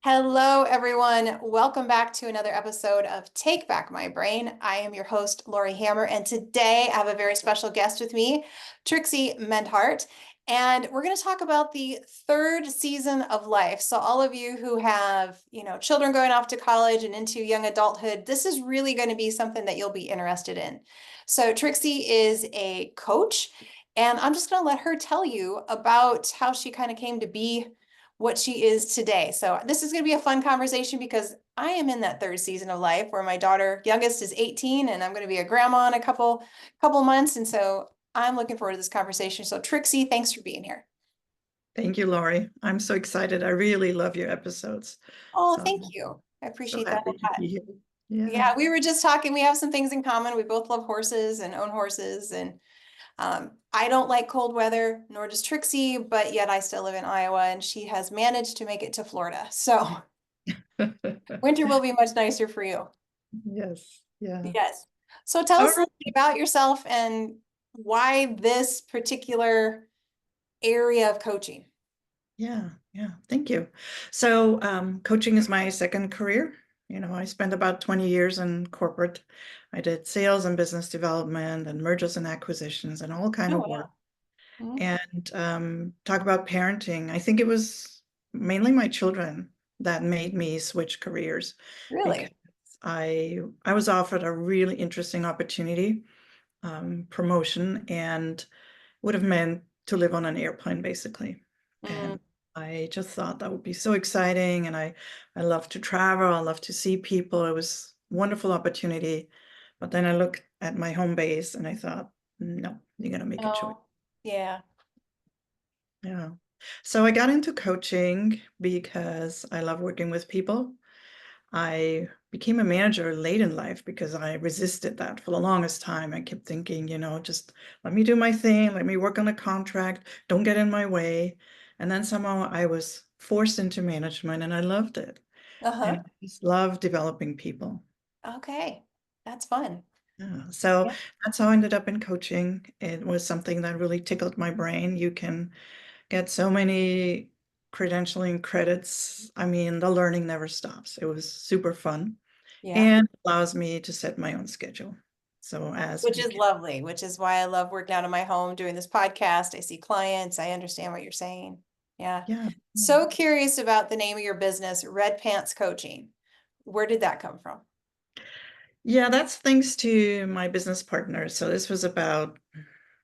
Hello, everyone. Welcome back to another episode of Take Back My Brain. I am your host, Laurie Hammer, and today I have a very special guest with me, Trixi Menhardt, and we're going to talk about the third season of life. So all of you who have, children going off to college and into young adulthood, this is really going to be something that you'll be interested in. So Trixi is a coach, and I'm just going to let her tell you about how she kind of came to be what she is today. So this is going to be a fun conversation because I am in that third season of life where my daughter youngest is 18 and I'm going to be a grandma in a couple months. And so I'm looking forward to this conversation. So Trixi, thanks for being here. Thank you, Laurie. I'm so excited. I really love your episodes. Oh, So thank I'm you. I so appreciate that a happy to lot. be here. Yeah. Yeah, we were just talking. We have some things in common. We both love horses and own horses. And I don't like cold weather, nor does Trixie, but yet I still live in Iowa and she has managed to make it to Florida. So winter will be much nicer for you. Yes. Yeah. Yes. So tell All us a right. little bit about yourself and why this particular area of coaching. Yeah. Yeah. Thank you. So, coaching is my second career. I spent about 20 years in corporate. I did sales and business development and mergers and acquisitions and all kind Oh, of work. wow. Mhm. And talk about parenting. I think it was mainly my children that made me switch careers because Really? I was offered a really interesting opportunity, promotion, and would have meant to live on an airplane basically. Mm. And I just thought that would be so exciting. And I love to travel. I love to see people. It was a wonderful opportunity. But then I looked at my home base and I thought, no, you got to make a choice. Oh, yeah. Yeah. So I got into coaching because I love working with people. I became a manager late in life because I resisted that for the longest time. I kept thinking, just let me do my thing, let me work on a contract, don't get in my way. And then somehow I was forced into management and I loved it. And Uh-huh. I just love developing people. Okay. That's fun. Yeah. So Yeah. that's how I ended up in coaching. It was something that really tickled my brain. You can get so many credentialing credits. I mean, the learning never stops. It was super fun Yeah. and allows me to set my own schedule. So as Which we is can, lovely, which is why I love working out of my home, doing this podcast. I see clients. I understand what you're saying. Yeah. yeah. Yeah. So curious about the name of your business, Red Pants Coaching. Where did that come from? Yeah, that's thanks to my business partner. So this was about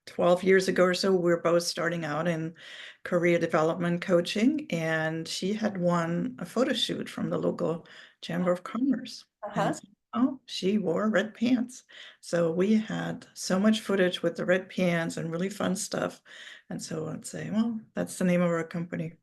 12 years ago or so. We were both starting out in career development coaching, and she had won a photo shoot from the local Chamber of Commerce. And Uh-huh. oh, she wore red pants. So we had so much footage with the red pants and really fun stuff. And so I'd say, well, that's the name of our company.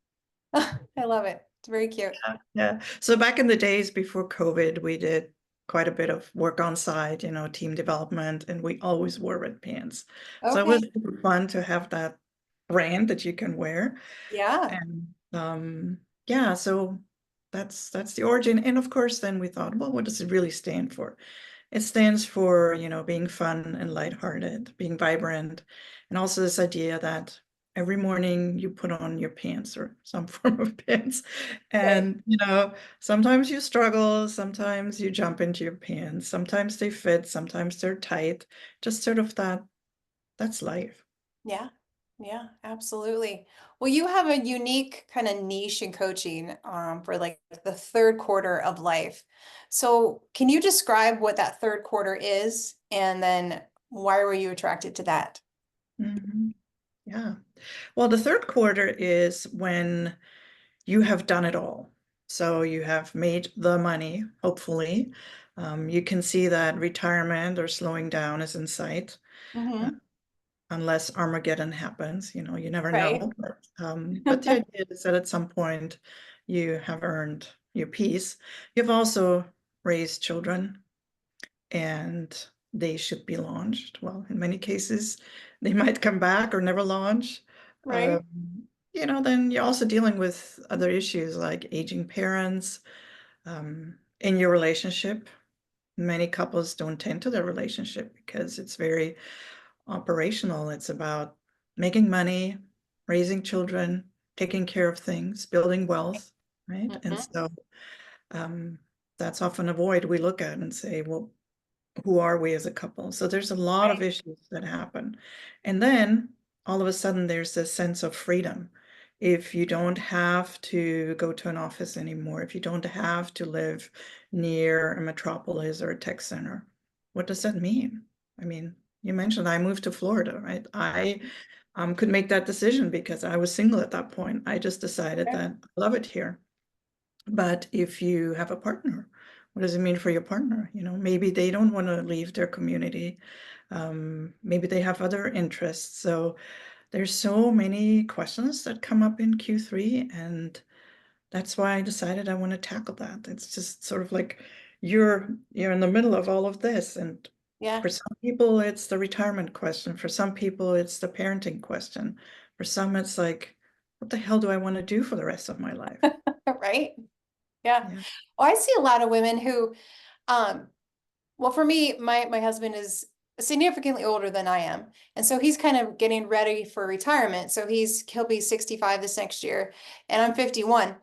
I love it. It's very cute. Yeah. So back in the days before COVID, we did quite a bit of work on site, team development, and we always wore red pants. So it was Okay. super fun to have that brand that you can wear. Yeah. And yeah, so that's the origin. And of course, then we thought, well, what does it really stand for? It stands for, being fun and lighthearted, being vibrant, and also this idea that every morning you put on your pants or some form of pants. Right. And, sometimes you struggle, sometimes you jump into your pants, sometimes they fit, sometimes they're tight, just sort of that's life. Yeah. Yeah, absolutely. Well, you have a unique kind of niche in coaching for like the third quarter of life. So can you describe what that third quarter is and then why were you attracted to that? Mhm. Yeah. Well, the third quarter is when you have done it all. So you have made the money, hopefully. You can see that retirement or slowing down is in sight, uh, Hmm. unless Armageddon happens. You never Right. know. But the idea is that at some point you have earned your peace. You've also raised children and they should be launched. Well, in many cases, they might come back or never launch. Right. Then you're also dealing with other issues like aging parents in your relationship. Many couples don't tend to their relationship because it's very operational. It's about making money, raising children, taking care of things, building wealth. right? And Mhm. so um, that's often a void we look at and say, well, who are we as a couple? So there's a lot of Right. issues that happen. And then all of a sudden there's this sense of freedom. If you don't have to go to an office anymore, if you don't have to live near a metropolis or a tech center, what does that mean? I mean, you mentioned I moved to Florida, right? I could make that decision because I was single at that point. I just decided Okay. that I love it here. But if you have a partner, what does it mean for your partner? You know, maybe they don't want to leave their community. Maybe they have other interests. So there's so many questions that come up in Q3, and that's why I decided I want to tackle that. It's just sort of like you're in the middle of all of this, and Yeah. for some people it's the retirement question. For some people it's the parenting question. For some it's like, what the hell do I want to do for the rest of my life? Right. Yeah. Yeah. Well, I see a lot of women who, um, well, for me, my husband is significantly older than I am. And so he's kind of getting ready for retirement. So he'll be 65 this next year, and I'm 51.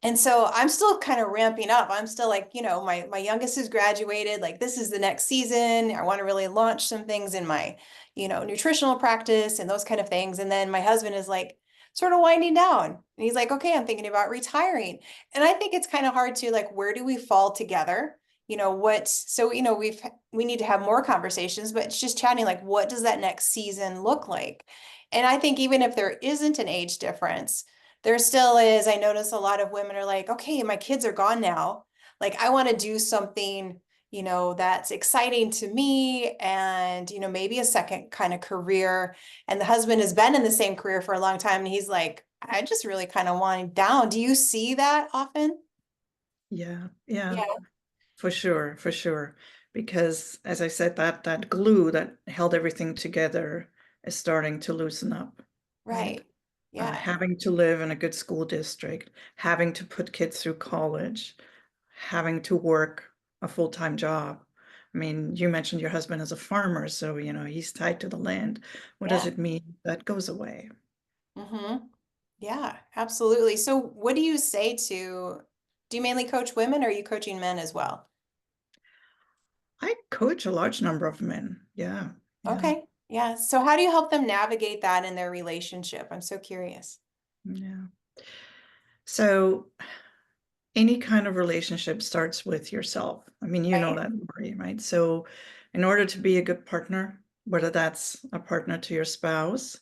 And so I'm still kind of ramping up. I'm still like, my youngest has graduated. Like, this is the next season. I want to really launch some things in my, nutritional practice and those kind of things. And then my husband is like sort of winding down. And he's like, okay, I'm thinking about retiring. And I think it's kind of hard to like, where do we fall together? So, we need to have more conversations, but it's just chatting like, what does that next season look like? And I think even if there isn't an age difference, there still is. I notice a lot of women are like, okay, my kids are gone now. Like, I want to do something, that's exciting to me and, maybe a second kind of career. And the husband has been in the same career for a long time. And he's like, I just really kind of want down. Do you see that often? Yeah, yeah, Yeah, for sure, for sure. Because as I said, that glue that held everything together is starting to loosen up, right? right. Yeah, Having to live in a good school district, having to put kids through college, having to work a full-time job. I mean, you mentioned your husband is a farmer, so he's tied to the land. What does yeah. it mean? That goes away. Mm-hmm. Yeah, absolutely. So what do you say do you mainly coach women or are you coaching men as well? I coach a large number of men. Yeah, yeah, Okay. Yeah. So how do you help them navigate that in their relationship? I'm so curious. yeah. So any kind of relationship starts with yourself. I mean, you know Right. that, Lori, right? So, in order to be a good partner, whether that's a partner to your spouse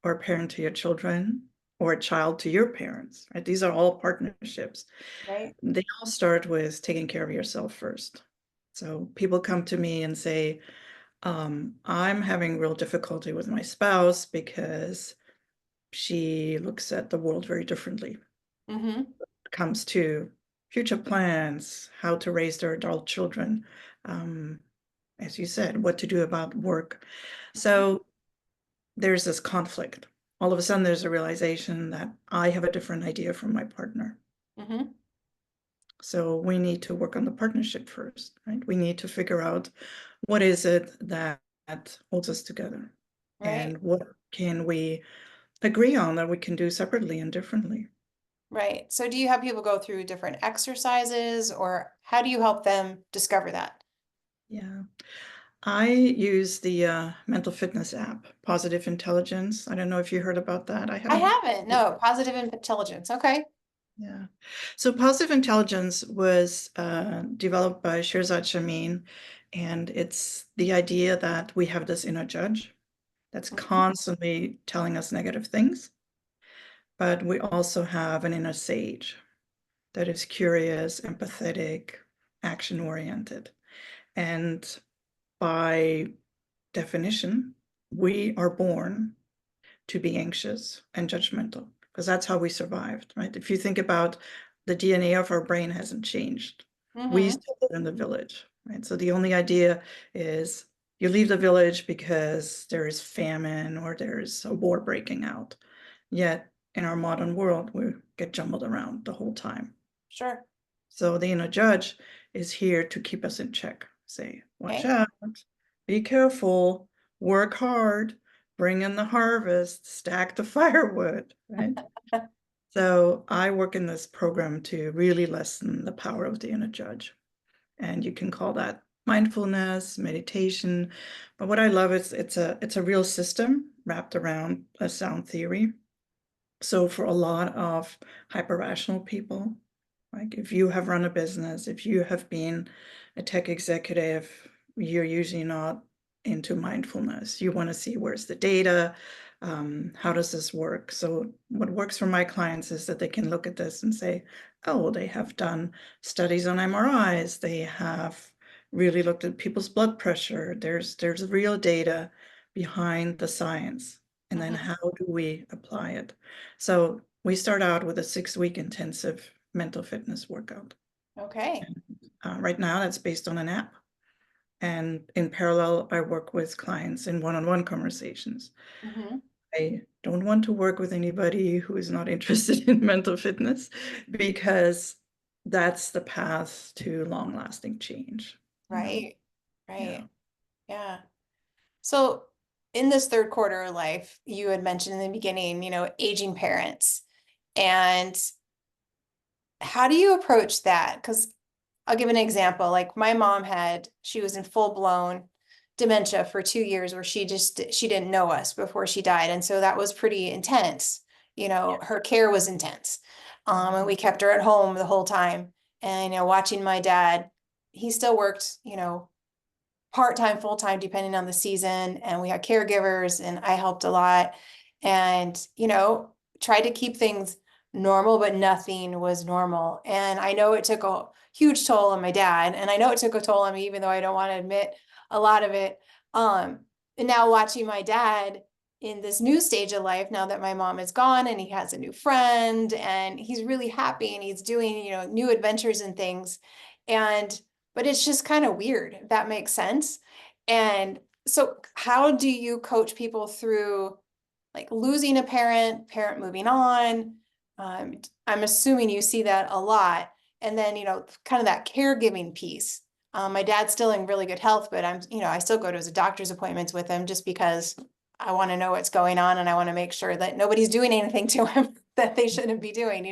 or a parent to your children or a child to your parents, right? These are all partnerships. Right. They all start with taking care of yourself first. So, people come to me and say, I'm having real difficulty with my spouse because she looks at the world very differently Mm-hmm. comes to future plans, how to raise their adult children, um, as you said, what to do about work. Mm-hmm. So there's this conflict. All of a sudden, there's a realization that I have a different idea from my partner. Mm-hmm. So we need to work on the partnership first, right? We need to figure out what is it that holds us together Right. and what can we agree on that we can do separately and differently. Right. So do you have people go through different exercises or how do you help them discover that? Yeah. I use the mental fitness app, Positive Intelligence. I don't know if you heard about that. I I haven't. haven't. No, positive intelligence. Okay. Yeah. So Positive Intelligence was developed by Shirzad Chamine, and it's the idea that we have this inner judge that's Mhm. constantly telling us negative things, but we also have an inner sage that is curious, empathetic, action-oriented. And by definition, we are born to be anxious and judgmental because that's how we survived, right? If you think about the DNA of our brain hasn't changed. We Mm-hmm. still live in the village, right? So the only idea is you leave the village because there is famine or there's a war breaking out. Yet in our modern world, we get jumbled around the whole time. Sure. So the inner judge is here to keep us in check. Say, watch Okay. out, be careful, work hard, bring in the harvest, stack the firewood, right? So I work in this program to really lessen the power of the inner judge. And you can call that mindfulness, meditation. But what I love is it's a real system wrapped around a sound theory. So for a lot of hyper-rational people, like if you have run a business, if you have been a tech executive, you're usually not into mindfulness. You want to see where's the data, how does this work? So what works for my clients is that they can look at this and say, oh, they have done studies on MRIs, they have really looked at people's blood pressure. There's real data behind the science. And then Mhm. how do we apply it? So we start out with a 6-week intensive mental fitness workout. Okay. Right now, that's based on an app. And in parallel, I work with clients in one-on-one conversations. Mhm. I don't want to work with anybody who is not interested in mental fitness because that's the path to long-lasting change. Right. Yeah. Right. Yeah. So in this third quarter of life, you had mentioned in the beginning, aging parents. And how do you approach that? Because I'll give an example. Like my mom she was in full blown dementia for 2 years where she didn't know us before she died. And so that was pretty intense. Her care was intense. And we kept her at home the whole time. And, watching my dad, he still worked, part-time, full-time, depending on the season. And we had caregivers and I helped a lot and, tried to keep things normal, but nothing was normal. And I know it took a huge toll on my dad. And I know it took a toll on me, even though I don't want to admit a lot of it. Um, and now watching my dad in this new stage of life, now that my mom is gone and he has a new friend and he's really happy and he's doing, new adventures and things. And but it's just kind of weird, if that makes sense. And so how do you coach people through like losing a parent moving on? I'm assuming you see that a lot. And then, kind of that caregiving piece. My dad's still in really good health, but I still go to his doctor's appointments with him just because I want to know what's going on and I want to make sure that nobody's doing anything to him that they shouldn't be doing.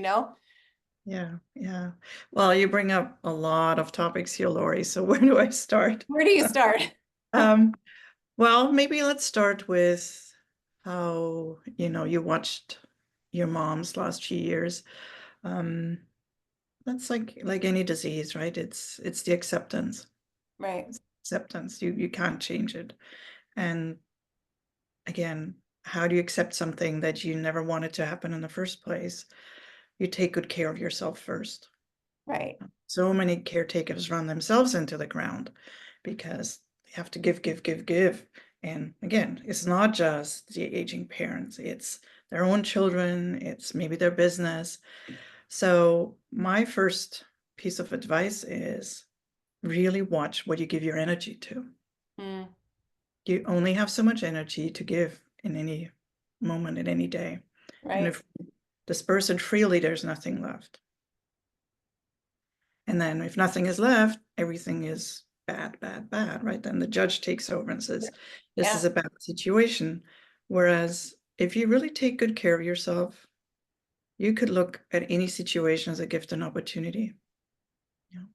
Yeah, yeah. Well, you bring up a lot of topics here, Laurie. So where do I start? Where do you start? Um, well, maybe let's start with how, you watched your mom's last few years. Um, that's like any disease, right? It's the acceptance. Right, It's acceptance. You can't change it. And again, how do you accept something that you never wanted to happen in the first place? You take good care of yourself first. right, So many caretakers run themselves into the ground because they have to give, give, give, give. And again, it's not just the aging parents, it's their own children, it's maybe their business. So my first piece of advice is really watch what you give your energy to. mm, You only have so much energy to give in any moment, in any day. And right, if disperse it freely, there's nothing left. And then if nothing is left, everything is bad, bad, bad, right? Then the judge takes over and says, this is yeah, a bad situation. Whereas if you really take good care of yourself, you could look at any situation as a gift and opportunity. You know,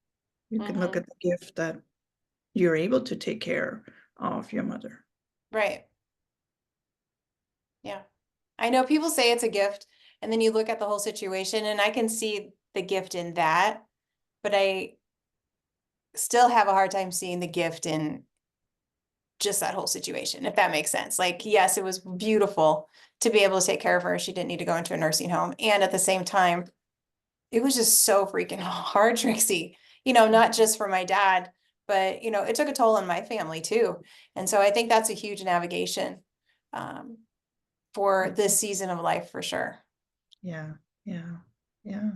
you can look hmm, at the gift that you're able to take care of your mother. right, yeah. I know people say it's a gift, and then you look at the whole situation, and I can see the gift in that, but I still have a hard time seeing the gift in just that whole situation, if that makes sense. Like, yes, it was beautiful to be able to take care of her. She didn't need to go into a nursing home. And at the same time, it was just so freaking hard, Trixie, not just for my dad, but, it took a toll on my family too. And so I think that's a huge navigation um, for this season of life for sure. Yeah, yeah, yeah.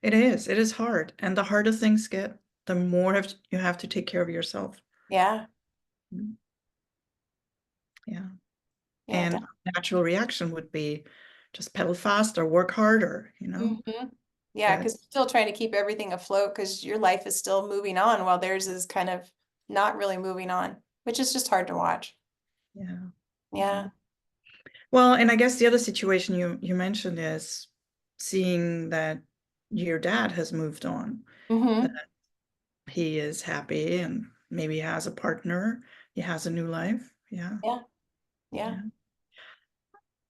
It is. It is hard. And the harder things get, the more you have to take care of yourself. Yeah. Mm, yeah. Yeah. And natural reaction would be just pedal faster, work harder. Mhm. Yeah. But Because still trying to keep everything afloat because your life is still moving on while theirs is kind of not really moving on, which is just hard to watch. yeah, yeah. Yeah. Well, and I guess the other situation you mentioned is seeing that your dad has moved on, that Mm-hmm. he is happy and maybe has a partner, he has a new life. Yeah. Yeah. Yeah. Yeah.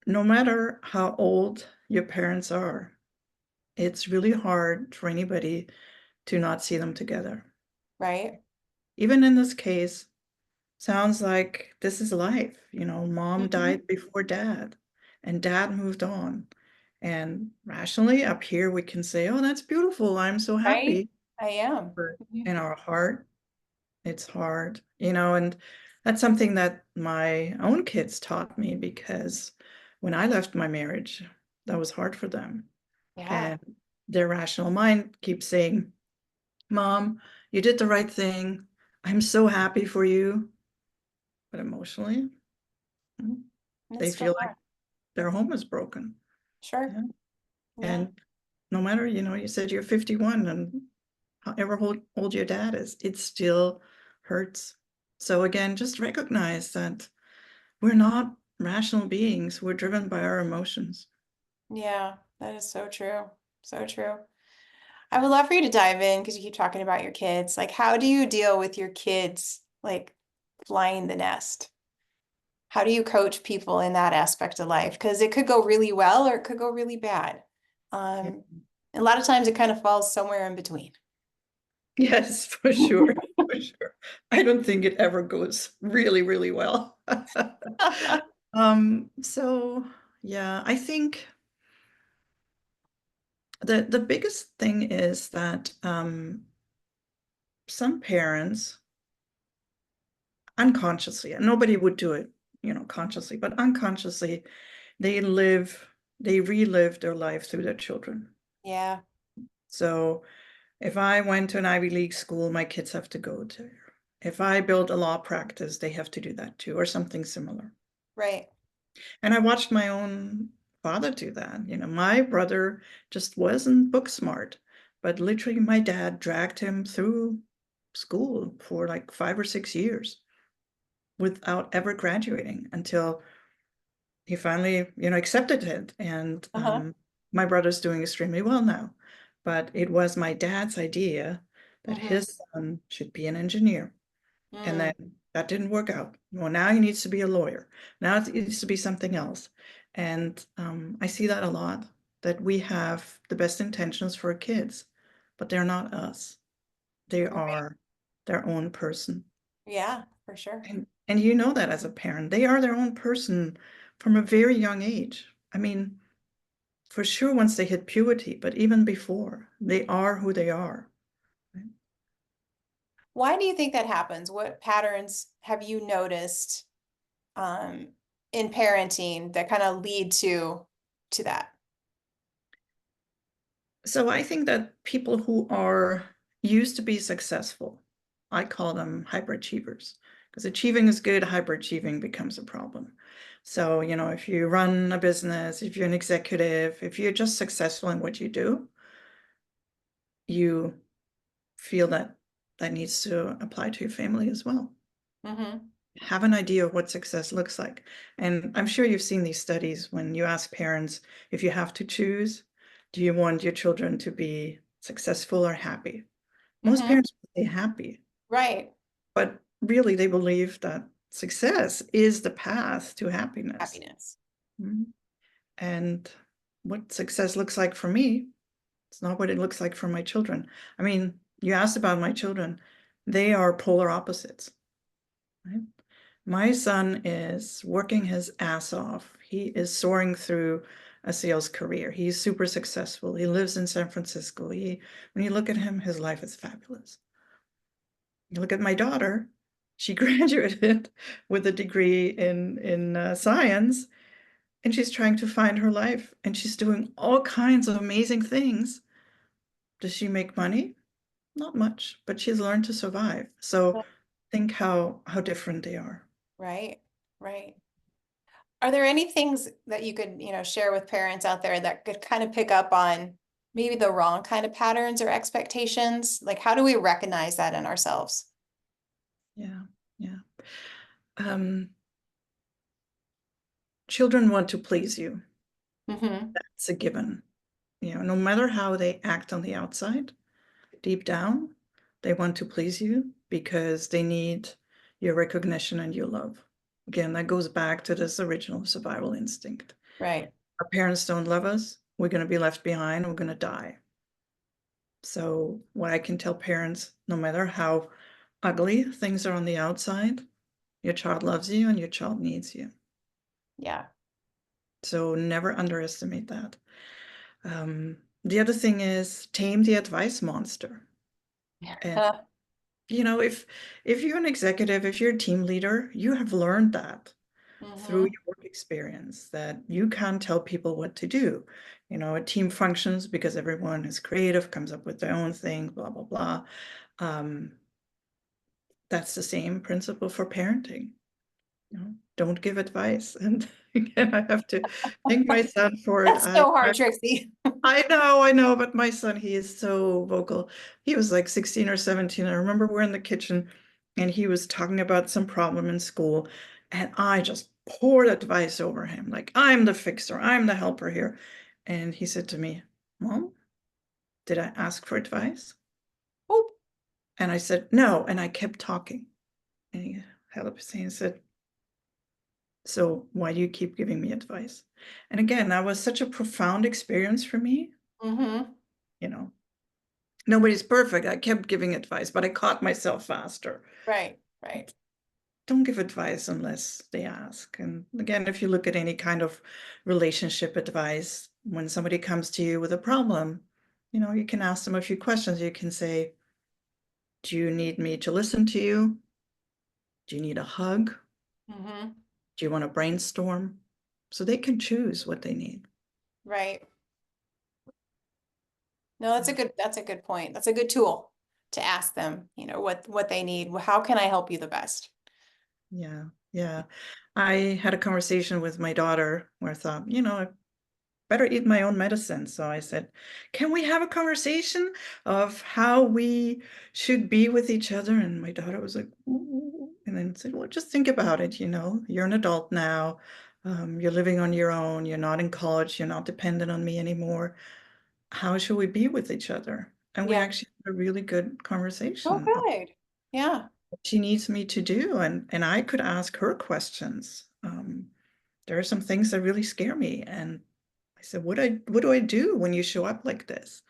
No matter how old your parents are, it's really hard for anybody to not see them together. Right. Even in this case, sounds like this is life. Mom Mm-hmm. died before dad, and dad moved on. And rationally, up here, we can say, oh, that's beautiful. I'm so Right. happy. I am. But Mhm. in our heart, it's hard, and that's something that my own kids taught me because when I left my marriage, that was hard for them. Yeah. And their rational mind keeps saying, Mom, you did the right thing. I'm so happy for you. But emotionally, mm, And they it's still feel like hard. their home is broken. Sure. Yeah. Yeah. And no matter, you said you're 51 and however old your dad is, it still hurts. So again, just recognize that we're not rational beings. We're driven by our emotions. Yeah. That is so true. So true. I would love for you to dive in because you keep talking about your kids. Like, how do you deal with your kids, like flying the nest? How do you coach people in that aspect of life? Because it could go really well or it could go really bad. Yeah. Um, a lot of times it kind of falls somewhere in between. Yes, for sure. For sure. I don't think it ever goes really, really well. So yeah, I think the biggest thing is that some parents unconsciously, and nobody would do it, consciously, but unconsciously, they relive their life through their children. Yeah, So if I went to an Ivy League school, my kids have to go to. If I build a law practice, they have to do that too, or something similar. right. And I watched my own father do that. My brother just wasn't book smart, but literally my dad dragged him through school for like 5 or 6 years without ever graduating until he finally, accepted it. And Uh-huh. my brother's doing extremely well now. But it was my dad's idea that Hmm. his son should be an engineer. And Mm, then that didn't work out. Well, now he needs to be a lawyer. Now it needs to be something else. And I see that a lot, that we have the best intentions for kids, but they're not us. They right. are their own person. Yeah, for sure. And you know that as a parent, they are their own person from a very young age. I mean, for sure once they hit puberty, but even before, they are who they are. Right? Why do you think that happens? What patterns have you noticed um, in parenting that kind of lead to that? So I think that people who are used to be successful, I call them hyperachievers, because achieving is good, hyperachieving becomes a problem. So, if you run a business, if you're an executive, if you're just successful in what you do, you feel that that needs to apply to your family as well. Hmm. Have an idea of what success looks like. And I'm sure you've seen these studies when you ask parents, if you have to choose, do you want your children to be successful or happy? Most Hmm. parents would say happy, Right. but really they believe that success is the path to happiness. Happiness. Mhm. And what success looks like for me, it's not what it looks like for my children. I mean, you asked about my children, they are polar opposites, right? My son is working his ass off. He is soaring through a sales career. He's super successful. He lives in San Francisco. When you look at him, his life is fabulous. You look at my daughter, she graduated with a degree in science, and she's trying to find her life, and she's doing all kinds of amazing things. Does she make money? Not much, but she's learned to survive. So think how different they are. Right. Right. Are there any things that you could, share with parents out there that could kind of pick up on maybe the wrong kind of patterns or expectations? Like, how do we recognize that in ourselves? Yeah, yeah. Um, Children want to please you. Hmm. It's a given. no matter how they act on the outside, deep down, they want to please you because they need your recognition and your love. Again, that goes back to this original survival instinct. Right. Our parents don't love us, we're going to be left behind, we're going to die. So what I can tell parents, no matter how ugly things are on the outside, your child loves you and your child needs you. Yeah. So never underestimate that. The other thing is tame the advice monster. And if you're an executive, if you're a team leader, you have learned that through Mm-hmm. your work experience that you can't tell people what to do. A team functions because everyone is creative, comes up with their own thing, blah, blah, blah. That's the same principle for parenting. Don't give advice. And again, I have to thank my son for it. That's so hard, Trixie. I know, but my son, he is so vocal. He was like 16 or 17. I remember we're in the kitchen and he was talking about some problem in school, and I just poured advice over him. Like, I'm the fixer, I'm the helper here. And he said to me, Mom, did I ask for advice? Oop. And I said, no. And I kept talking. And he held up his hand and said, so why do you keep giving me advice? And again, that was such a profound experience for me. Mm-hmm. You know, nobody's perfect. I kept giving advice, but I caught myself faster. Right. Right. Don't give advice unless they ask. And again, if you look at any kind of relationship advice, when somebody comes to you with a problem, you can ask them a few questions. You can say, do you need me to listen to you? Do you need a hug? Mm-hmm. Do you want to brainstorm? So they can choose what they need. Right. No, that's a good point. That's a good tool to ask them, what they need. How can I help you the best? Yeah, yeah. I had a conversation with my daughter where I thought, I better eat my own medicine. So I said, can we have a conversation of how we should be with each other? And my daughter was like, ooh. And then said, well, just think about it. You're an adult now. You're living on your own. You're not in college. You're not dependent on me anymore. How should we be with each other? And we Yeah. actually had a really good Oh, conversation good. Yeah. she needs me to do, and I could ask her questions. There are some things that really scare me, and I said, what do I do when you show up like this?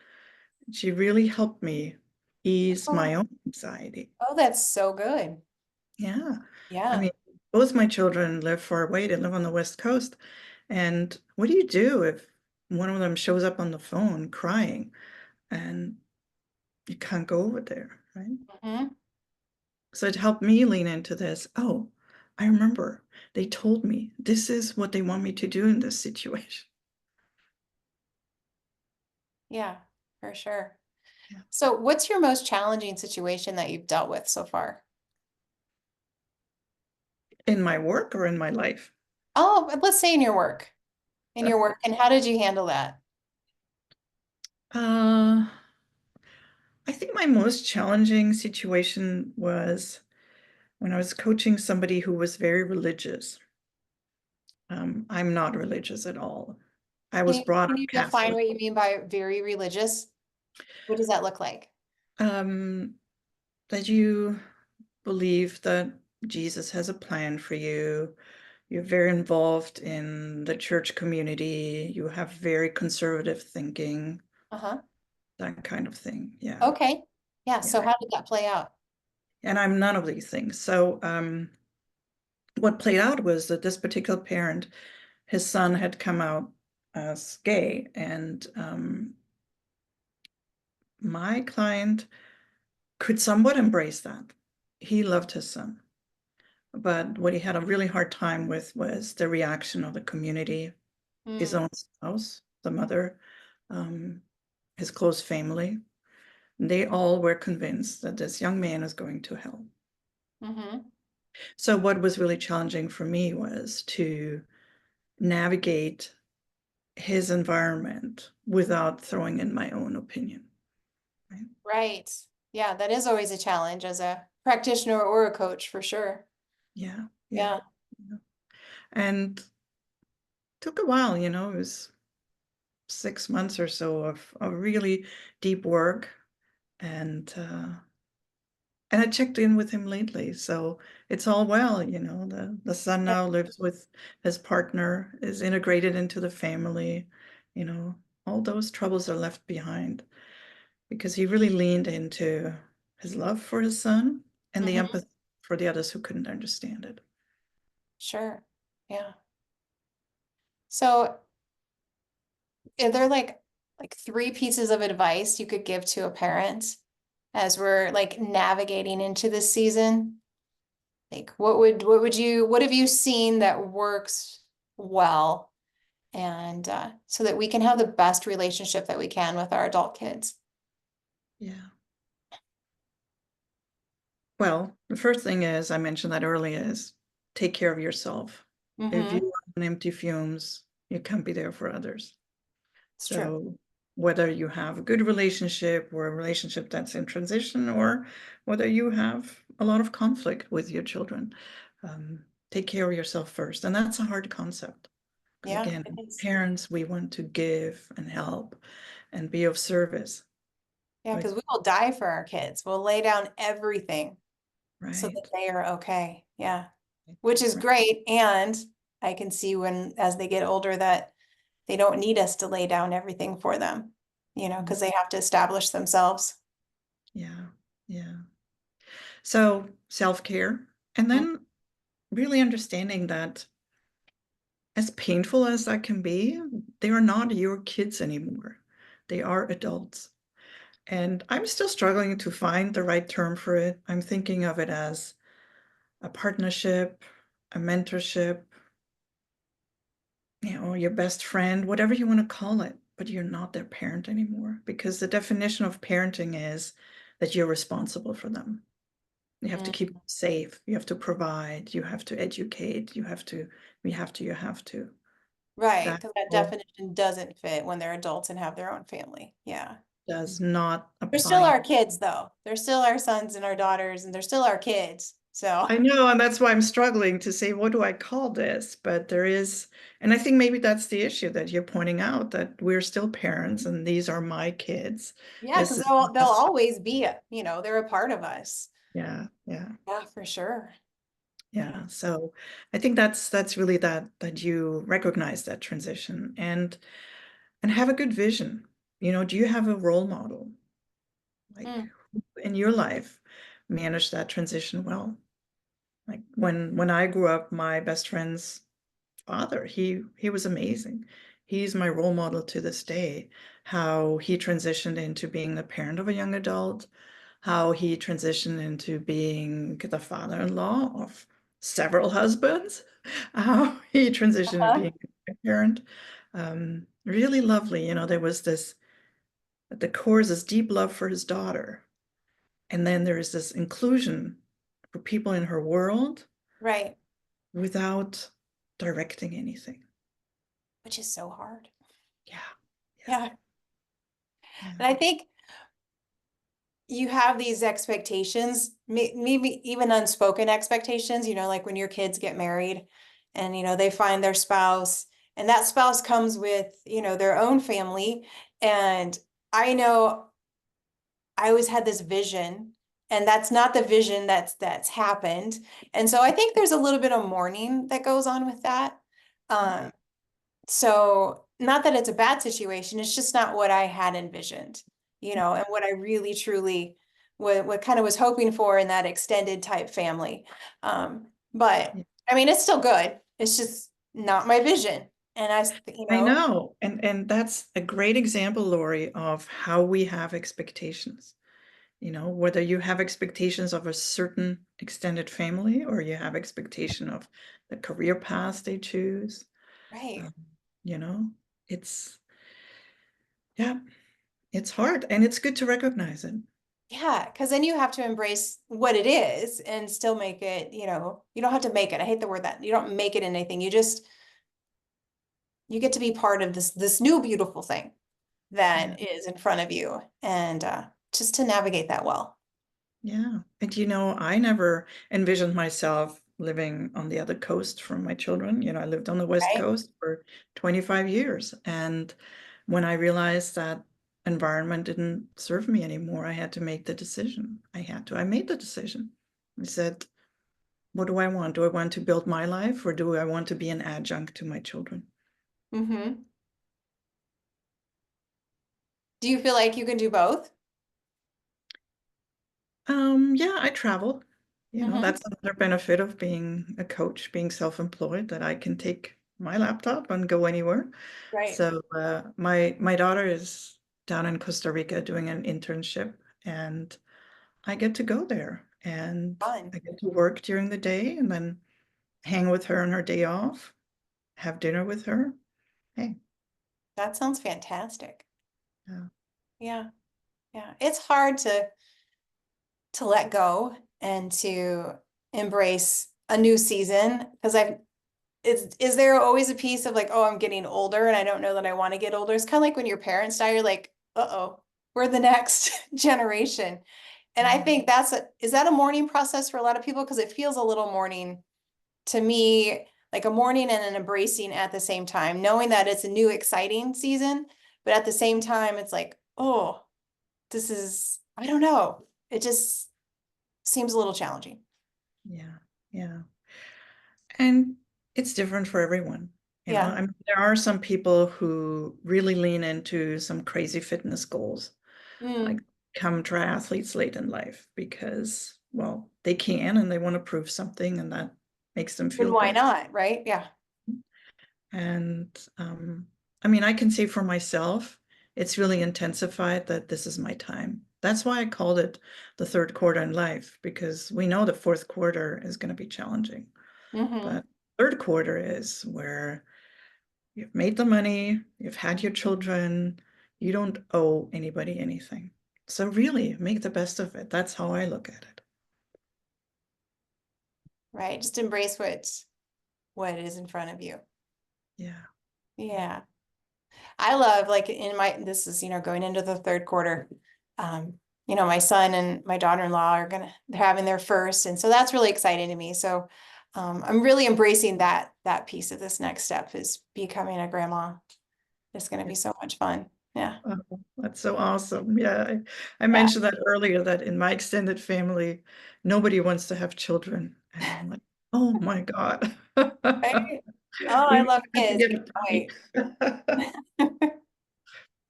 She really helped me ease Oh, my own anxiety. oh, that's so good. Yeah. I Yeah. mean, both my children live far away. They live on the West Coast. And what do you do if one of them shows up on the phone crying and you can't go over there, right? Hmm. So it helped me lean into this. Oh, I remember they told me this is what they want me to do in this situation. Yeah, for sure. Yeah. So what's your most challenging situation that you've dealt with so far? In my work or in my life? Oh, but let's say in your work. In your work, and how did you handle that? Uh, I think my most challenging situation was when I was coaching somebody who was very religious. I'm not religious at all. I Can was you, brought can up you define Catholic. what you mean by very religious? What does that look like? Um, that you believe that Jesus has a plan for you. You're very involved in the church community. You have very conservative thinking, Uh-huh. that kind of thing. Yeah. Okay. Yeah. Yeah. So how did that play out? And I'm none of these things. So, what played out was that this particular parent, his son had come out as gay, and my client could somewhat embrace that. He loved his son. But what he had a really hard time with was the reaction of the community, his Mm, own spouse, the mother, um, his close family. They all were convinced that this young man is going to hell. mm-hmm. So, what was really challenging for me was to navigate his environment without throwing in my own opinion. Right? Right. Yeah, that is always a challenge as a practitioner or a coach for sure. Yeah, yeah, Yeah. yeah. And took a while, it was 6 months or so of really deep work, and I checked in with him lately, so it's all well, the son Yeah, now lives with his partner, is integrated into the family, you know, all those troubles are left behind because he really leaned into his love for his son and the mhm, empathy for the others who couldn't understand it. sure. Yeah. So are there like three pieces of advice you could give to a parent as we're like navigating into this season? Like what have you seen that works well and so that we can have the best relationship that we can with our adult kids? Yeah. Well, the first thing is, I mentioned that earlier, is take care of yourself. If you Mm-hmm. are on empty fumes, you can't be there for others. It's true. So whether you have a good relationship or a relationship that's in transition, or whether you have a lot of conflict with your children, take care of yourself first. And that's a hard concept. Because Yeah, again, it is. parents, we want to give and help and be of service. Yeah, But because we will die for our kids. We'll lay down everything so that right, they are okay. Yeah. right, Which is right. great. And I can see when, as they get older, that they don't need us to lay down everything for them, Mm, because they have to establish themselves. yeah, yeah. So self-care, and Mm, then really understanding that as painful as that can be, they are not your kids anymore. They are adults. And I'm still struggling to find the right term for it. I'm thinking of it as a partnership, a mentorship, your best friend, whatever you want to call it, but you're not their parent anymore because the definition of parenting is that you're responsible for them. You have to mm. keep them safe. You have to provide. You have to educate. You have to. Right, That because that all definition doesn't fit when they're adults and have their own family. Yeah. does not They're still apply. our kids, though. They're still our sons and our daughters, and they're still our kids. So, I know, and that's why I'm struggling to say, what do I call this? But there is, and I think maybe that's the issue that you're pointing out, that we're still parents and these are my kids. yeah, This because is they'll not, always be, they're a part of us. yeah, yeah, Yeah, for sure. Yeah. yeah. So I think that's really that you recognize that transition and have a good vision. Do you have a role model like Mm, who in your life manage that transition well? Like when I grew up, my best friend's father, he was amazing. He's my role model to this day. How he transitioned into being the parent of a young adult, how he transitioned into being the father-in-law of several husbands, how he transitioned into uh-huh. being a parent. Really lovely. There was this, at the core is this deep love for his daughter. And then there is this inclusion for people in her world Right. without directing anything. Which is so hard. Yeah, yeah, Yeah. yeah, And I think you have these expectations, maybe even unspoken expectations, like when your kids get married and, they find their spouse, and that spouse comes with, their own family. And I know I always had this vision, and that's not the vision that's happened. And so I think there's a little bit of mourning that goes on with that. yeah. Um, so not that it's a bad situation, it's just not what I had envisioned, and what I really truly what kind of was hoping for in that extended type family. But Yeah. I mean, it's still good. It's just not my vision. And I know. And that's a great example, Laurie, of how we have expectations. Whether you have expectations of a certain extended family or you have expectation of the career path they choose. right. Um, you know, it's yeah, it's hard and it's good to recognize it. Yeah, because then you have to embrace what it is and still make it, you don't have to make it. I hate the word that you don't make it in anything. You get to be part of this new beautiful thing Yeah. that is in front of you, and just to navigate that well. Yeah. And I never envisioned myself living on the other coast from my children. I lived on the West Right. Coast for 25 years. And when I realized that environment didn't serve me anymore, I had to make the decision. I made the decision. I said, what do I want? Do I want to build my life, or do I want to be an adjunct to my children? Mm-hmm. Do you feel like you can do both? Yeah, I travel. Mm-hmm. That's another benefit of being a coach, being self-employed, that I can take my laptop and go anywhere. Right. So my daughter is down in Costa Rica doing an internship, and I get to go there and Fun. I get to work during the day and then hang with her on her day off, have dinner with her. Hey, That sounds fantastic. yeah, Yeah. Yeah. It's hard to let go and to embrace a new season because is there always a piece of like, oh, I'm getting older and I don't know that I want to get older? It's kind of like when your parents die, you're like, uh-oh, we're the next generation. And I yeah, think is that a mourning process for a lot of people? Because it feels a little mourning to me, like a mourning and an embracing at the same time, knowing that it's a new, exciting season, but at the same time, it's like, oh, I don't know. It just seems a little challenging. yeah, yeah. And it's different for everyone. Yeah. I mean, there are some people who really lean into some crazy fitness goals, like Mm. become triathletes late in life because, well, they can and they want to prove something, and that makes them And feel why good. not, right? Yeah. And I mean, I can say for myself, it's really intensified that this is my time. That's why I called it the third quarter in life, because we know the fourth quarter is going to be challenging. Mm-hmm. But third quarter is where you've made the money, you've had your children, you don't owe anybody anything. So really make the best of it. That's how I look at it. Right. Just embrace what is in front of you. Yeah. Yeah. I love like this is, going into the third quarter. My son and my daughter-in-law they're having their first. And so that's really exciting to me. So I'm really embracing that piece of this next step is becoming a grandma. It's going to Yeah. be so much fun. Yeah. Oh, that's so awesome. Yeah. I Yeah. mentioned that earlier, that in my extended family, nobody wants to have children. And I'm like, oh my God. Right? Oh, We I love have to kids. get a puppy. Wait.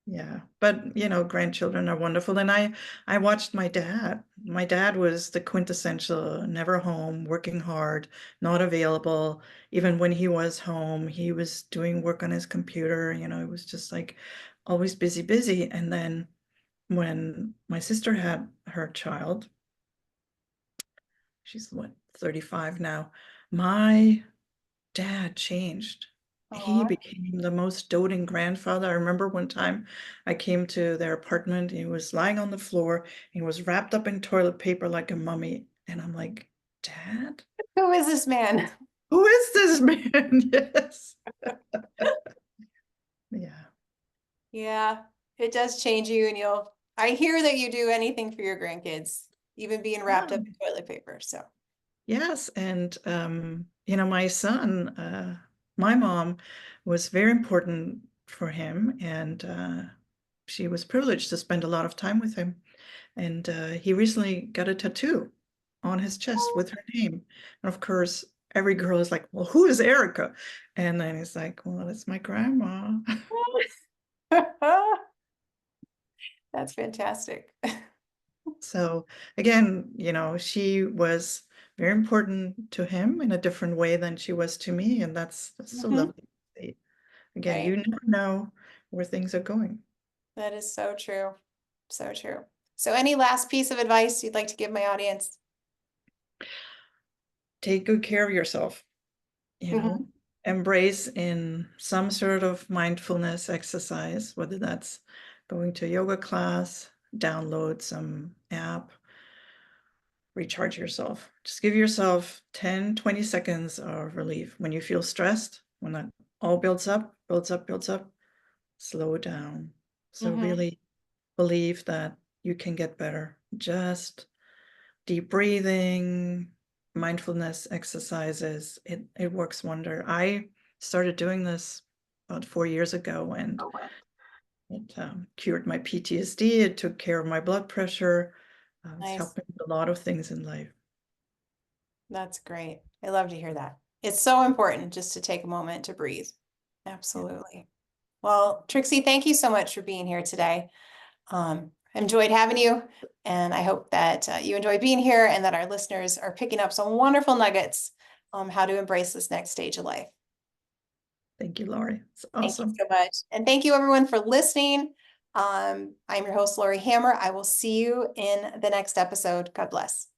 Yeah, but grandchildren are wonderful. And I watched my dad. My dad was the quintessential never home, working hard, not available. Even when he was home, he was doing work on his computer. It was just like always busy, busy. And then when my sister had her child, she's what, 35 now, my dad changed. He Oh, became the most doting grandfather. I remember one time I came to their apartment. He was lying on the floor. He was wrapped up in toilet paper like a mummy. And I'm like, Dad, who is this man? who is this man? Yes. Yeah. Yeah, it does change you and I hear that you do anything for your grandkids, even being wrapped up Yeah. in toilet paper. So, Yes. And, my son, my mom was very important for him. And she was privileged to spend a lot of time with him. And he recently got a tattoo on his chest with her name. And of course, every girl is like, well, who is Erica? And then he's like, well, it's my grandma. that's fantastic. So again, she was very important to him in a different way than she was to me. And that's so Mhm. lovely to see. Again, Right. you never know where things are going. That is so true. So true. So, any last piece of advice you'd like to give my audience? Take good care of yourself. Mhm. Embrace in some sort of mindfulness exercise, whether that's going to a yoga class, download some app, recharge yourself. Just give yourself 10, 20 seconds of relief. When you feel stressed, when that all builds up, builds up, builds up, slow down. So Mhm. really believe that you can get better. Just deep breathing, mindfulness exercises, it works wonder. I started doing this about 4 years ago, and It cured my PTSD. It took care of my blood pressure. It's Nice. helped me with a lot of things in life. That's great. I love to hear that. It's so important just to take a moment to breathe. Yeah. Absolutely. Well, Trixi, thank you so much for being here today. Enjoyed having you, and I hope that you enjoy being here and that our listeners are picking up some wonderful nuggets on how to embrace this next stage of life. Thank you, Laurie. It's Thank you awesome. so much. And thank you everyone for listening. I'm your host, Laurie Hammer. I will see you in the next episode. God bless.